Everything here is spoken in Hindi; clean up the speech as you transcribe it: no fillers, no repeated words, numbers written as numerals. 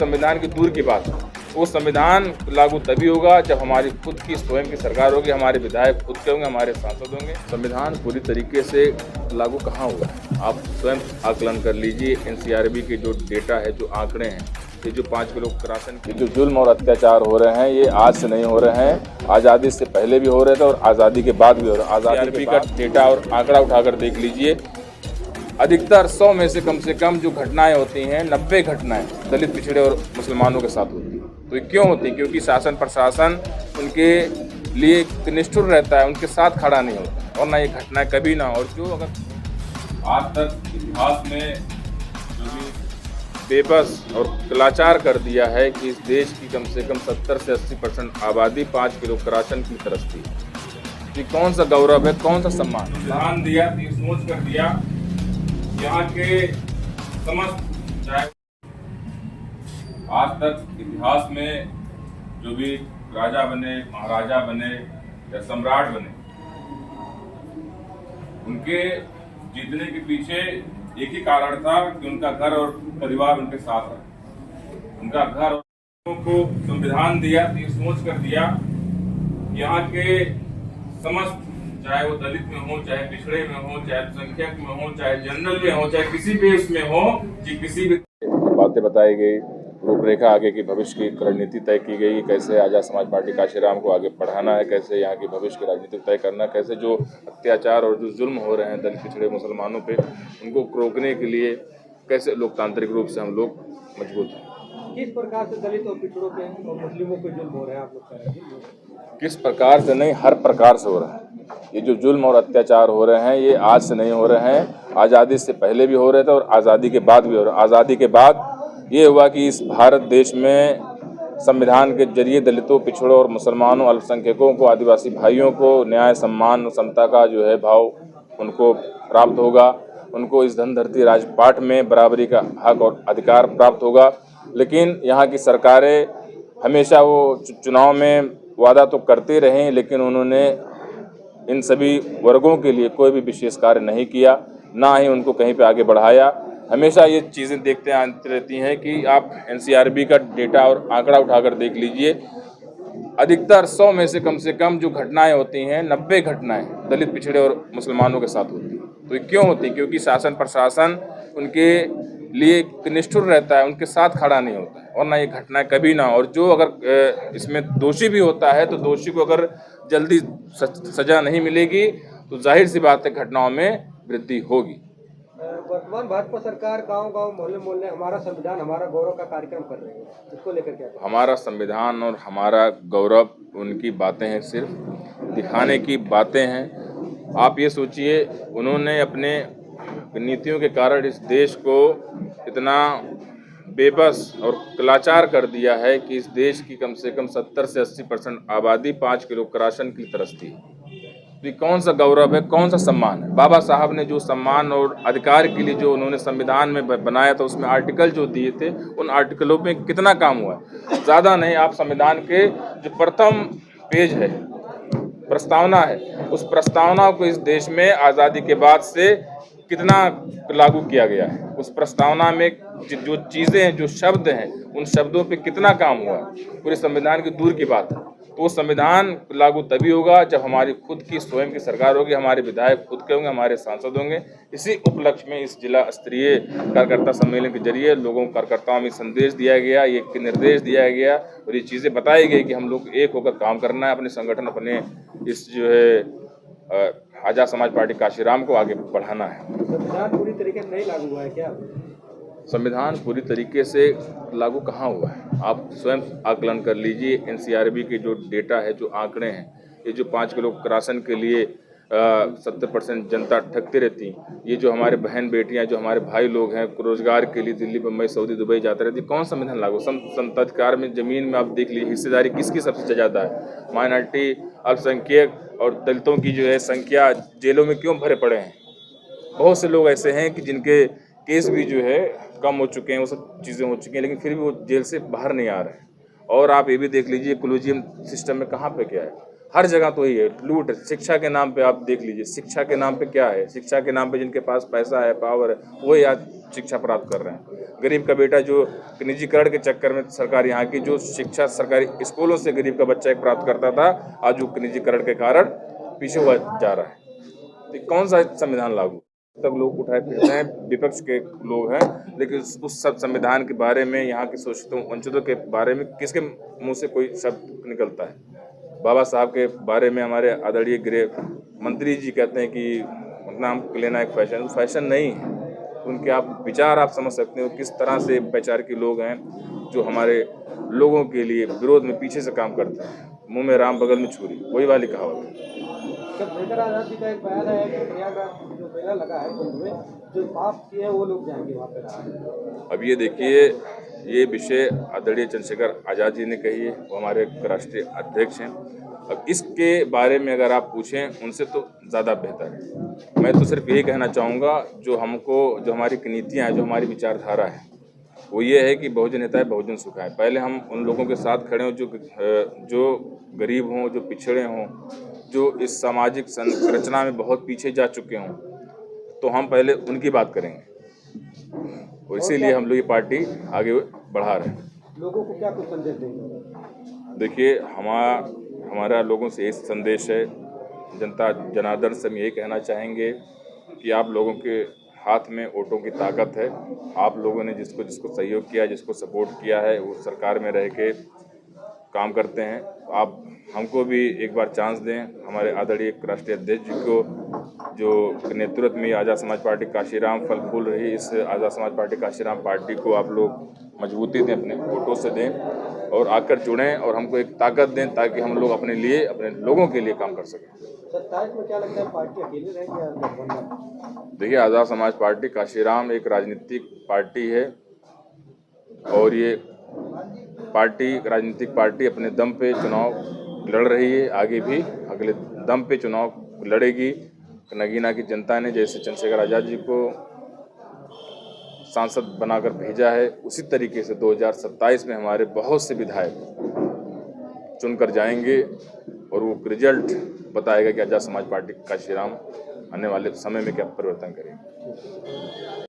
संविधान की दूर की बात है। वो संविधान लागू तभी होगा जब हमारी खुद की स्वयं की सरकार होगी, हमारे विधायक खुद के होंगे, हमारे सांसद होंगे। संविधान पूरी तरीके से लागू कहाँ हुआ है, आप स्वयं आकलन कर लीजिए। एनसीआरबी के जो डेटा है, जो आंकड़े हैं, ये जो 5 किलो राशन के जो जुल्म और अत्याचार हो रहे हैं, ये आज से नहीं हो रहे हैं, आज़ादी से पहले भी हो रहे थे और आज़ादी के बाद भी हो रहे हैं। आज़ादी का डेटा और आंकड़ा उठाकर देख लीजिए, अधिकतर 100 में से कम जो घटनाएं होती हैं, 90 घटनाएं दलित, पिछड़े और मुसलमानों के साथ होती हैं। तो ये क्यों होती है? क्योंकि शासन प्रशासन उनके लिए निष्ठुर रहता है, उनके साथ खड़ा नहीं होता, और ना ये घटनाएं कभी ना। और जो अगर आज तक इतिहास में जो भी बेबस और कलाचार कर दिया है कि इस देश की कम से कम 70 से 80% आबादी 5 किलो राशन की तरसती है। ये कौन सा गौरव है, कौन सा सम्मान? ध्यान दिया, सोच कर दिया, यहाँ के समस्त चाहे आज तक इतिहास में जो भी राजा बने, महाराजा बने या सम्राट बने, उनके जीतने के पीछे एक ही कारण था कि उनका घर और परिवार उनके साथ रहा। उनका घर और को संविधान दिया, ये सोच कर दिया, यहाँ के समस्त चाहे वो दलित में हो, चाहे पिछड़े में हो, चाहे अल्पसंख्यक में हो, चाहे जनरल में हो, चाहे किसी भी उसमें हो, कि किसी भी बातें बताई गई, रूपरेखा आगे की भविष्य की रणनीति तय की गई, कैसे आजाद समाज पार्टी काशीराम को आगे बढ़ाना है, कैसे यहाँ की भविष्य की राजनीति तय करना, कैसे जो अत्याचार और जो जुल्म हो रहे हैं दलित, पिछड़े, मुसलमानों पे, उनको रोकने के लिए कैसे लोकतांत्रिक रूप से हम लोग मजबूत हैं। किस प्रकार से दलित और पिछड़ों पे और मुस्लिमों पे जुल्म हो रहे हैं, आप लोग कह रहे हैं? किस प्रकार से नहीं, हर प्रकार से हो रहा है। ये जो जुल्म और अत्याचार हो रहे हैं, ये आज से नहीं हो रहे हैं, आज़ादी से पहले भी हो रहे थे और आज़ादी के बाद भी हो रहे हैं। आज़ादी के बाद ये हुआ कि इस भारत देश में संविधान के जरिए दलितों, पिछड़ों और मुसलमानों, अल्पसंख्यकों को, आदिवासी भाइयों को न्याय, सम्मान और समता का जो है भाव उनको प्राप्त होगा। उनको इस धनधरती राजपाट में बराबरी का हक और अधिकार प्राप्त होगा। लेकिन यहाँ की सरकारें हमेशा वो चुनाव में वादा तो करते रहे, लेकिन उन्होंने इन सभी वर्गों के लिए कोई भी विशेष कार्य नहीं किया, ना ही उनको कहीं पे आगे बढ़ाया। हमेशा ये चीज़ें देखते आती रहती हैं कि आप एनसीआरबी का डेटा और आंकड़ा उठाकर देख लीजिए, अधिकतर 100 में से कम जो घटनाएं होती हैं, 90 घटनाएं दलित, पिछड़े और मुसलमानों के साथ होती हैं। तो ये क्यों होती है? क्योंकि शासन प्रशासन उनके लिए निष्ठुर रहता है, उनके साथ खड़ा नहीं होता है, और ना ये घटनाएं कभी ना। और जो अगर इसमें दोषी भी होता है, तो दोषी को अगर जल्दी सजा नहीं मिलेगी तो जाहिर सी बात है घटनाओं में वृद्धि होगी। वर्तमान भाजपा सरकार गांव-गांव, मोहल्ले-मोहल्ले हमारा संविधान हमारा गौरव का कार्यक्रम कर रही है, इसको लेकर क्या? हमारा संविधान और हमारा गौरव उनकी बातें हैं, सिर्फ दिखाने की बातें हैं। आप ये सोचिए, उन्होंने अपने नीतियों के कारण इस देश को इतना बेबस और कलाचार कर दिया है कि इस देश की कम से कम 70 से 80% आबादी 5 किलो राशन की तरसती है। तो ये कौन सा गौरव है, कौन सा सम्मान है? बाबा साहब ने जो सम्मान और अधिकार के लिए जो उन्होंने संविधान में बनाया था, उसमें आर्टिकल जो दिए थे, उन आर्टिकलों में कितना काम हुआ है? ज़्यादा नहीं। आप संविधान के जो प्रथम पेज है, प्रस्तावना है, उस प्रस्तावना को इस देश में आज़ादी के बाद से कितना लागू किया गया है, उस प्रस्तावना में जो चीज़ें हैं, जो शब्द हैं, उन शब्दों पे कितना काम हुआ है, पूरे संविधान की दूर की बात है। तो वो संविधान लागू तभी होगा जब हमारी खुद की स्वयं की सरकार होगी, हमारे विधायक खुद के होंगे, हमारे सांसद होंगे। इसी उपलक्ष्य में इस जिला स्तरीय कार्यकर्ता सम्मेलन के जरिए लोगों कार्यकर्ताओं में संदेश दिया गया, ये निर्देश दिया गया और ये चीज़ें बताई गई कि हम लोग एक होकर काम करना है, अपने संगठन, अपने इस जो है आजाद समाज पार्टी काशीराम को आगे बढ़ाना है। संविधान पूरी तरीके से नहीं लागू हुआ है क्या? संविधान पूरी तरीके से लागू कहाँ हुआ है, आप स्वयं आकलन कर लीजिए। एनसीआरबी के जो डेटा है, जो आंकड़े हैं, ये जो 5 किलो राशन के लिए 70% जनता ठगती रहती, ये जो हमारे बहन बेटियां, जो हमारे भाई लोग हैं, रोजगार के लिए दिल्ली, बम्बई, सऊदी, दुबई जाते रहती, कौन संविधान लागू? संताधिकार में ज़मीन में आप देख लीजिए, हिस्सेदारी किसकी सबसे ज़्यादा है? माइनॉरिटी, अल्पसंख्यक और दलितों की जो है संख्या जेलों में क्यों भरे पड़े हैं? बहुत से लोग ऐसे हैं कि जिनके केस भी जो है कम हो चुके हैं, वो सब चीज़ें हो चुकी हैं, लेकिन फिर भी वो जेल से बाहर नहीं आ रहे हैं। और आप ये भी देख लीजिए, कोलिजियम सिस्टम में कहाँ पे क्या है, हर जगह तो ही है, लूट है। शिक्षा के नाम पे आप देख लीजिए, शिक्षा के नाम पे क्या है? शिक्षा के नाम पे जिनके पास पैसा है, पावर है, वही आज शिक्षा प्राप्त कर रहे हैं। गरीब का बेटा जो निजीकरण के चक्कर में सरकार यहाँ की जो शिक्षा सरकारी स्कूलों से गरीब का बच्चा एक प्राप्त करता था, आज वो निजीकरण के कारण पीछे हुआ जा रहा है। तो कौन सा संविधान लागू? तब लोग उठाए फिरते हैं, विपक्ष के लोग हैं, लेकिन उस सब संविधान के बारे में, यहाँ के शोषितों वंचितों के बारे में किसके मुंह से कोई शब्द निकलता है? बाबा साहब के बारे में हमारे आदरणीय गृह मंत्री जी कहते हैं कि नाम लेना एक फैशन नहीं है। उनके आप विचार आप समझ सकते हो किस तरह से वैचार के लोग हैं जो हमारे लोगों के लिए विरोध में पीछे से काम करते हैं। मुंह में राम बगल में छुरी, वही वाली कहावत है। चंद्रशेखर आजाद जी का एक बयान है कि प्रयागराज जो मेला लगा है कुंभ में, जो पाप किए हैं वो लोग जाएंगे वहाँ पे। अब ये देखिए, ये विषय आदरणीय चंद्रशेखर आजाद जी ने कही है, वो हमारे राष्ट्रीय अध्यक्ष हैं। अब इसके बारे में अगर आप पूछें उनसे तो ज़्यादा बेहतर है। मैं तो सिर्फ यही कहना चाहूँगा, जो हमारी नीतियाँ हैं, जो हमारी विचारधारा है, वो ये है कि बहुजन हिताय बहुजन सुखाय। पहले हम उन लोगों के साथ खड़े हों जो गरीब हों, जो पिछड़े हों, जो इस सामाजिक संरचना में बहुत पीछे जा चुके हों, तो हम पहले उनकी बात करेंगे। और इसीलिए हम लोग ये पार्टी आगे बढ़ा रहे हैं। लोगों को क्या कुछ संदेश देंगे? देखिए, हमारा लोगों से ये संदेश है, जनता जनार्दन से हम यही कहना चाहेंगे कि आप लोगों के हाथ में वोटों की ताकत है। आप लोगों ने जिसको सहयोग किया, जिसको सपोर्ट किया है, वो सरकार में रह के काम करते हैं। आप हमको भी एक बार चांस दें। हमारे आदरणीय राष्ट्रीय अध्यक्ष जी को, जो नेतृत्व में आज़ाद समाज पार्टी काशीराम फल फूल रही, इस आज़ाद समाज पार्टी काशीराम पार्टी को आप लोग मजबूती दें, अपने वोटों से दें और आकर जुड़ें और हमको एक ताकत दें, ताकि हम लोग अपने लिए, अपने लोगों के लिए काम कर सकें। 27 में क्या लगता है, पार्टी अकेले रहेगी या गठबंधन? देखिए, आज़ाद समाज पार्टी काशीराम एक राजनीतिक पार्टी है और ये राजनीतिक पार्टी अपने दम पे चुनाव लड़ रही है, आगे भी अगले दम पे चुनाव लड़ेगी। नगीना की जनता ने जैसे चंद्रशेखर आजाद जी को सांसद बनाकर भेजा है, उसी तरीके से 2027 में हमारे बहुत से विधायक चुनकर जाएंगे और वो रिजल्ट बताएगा कि आज़ाद समाज पार्टी काशीराम आने वाले समय में क्या परिवर्तन करेगी।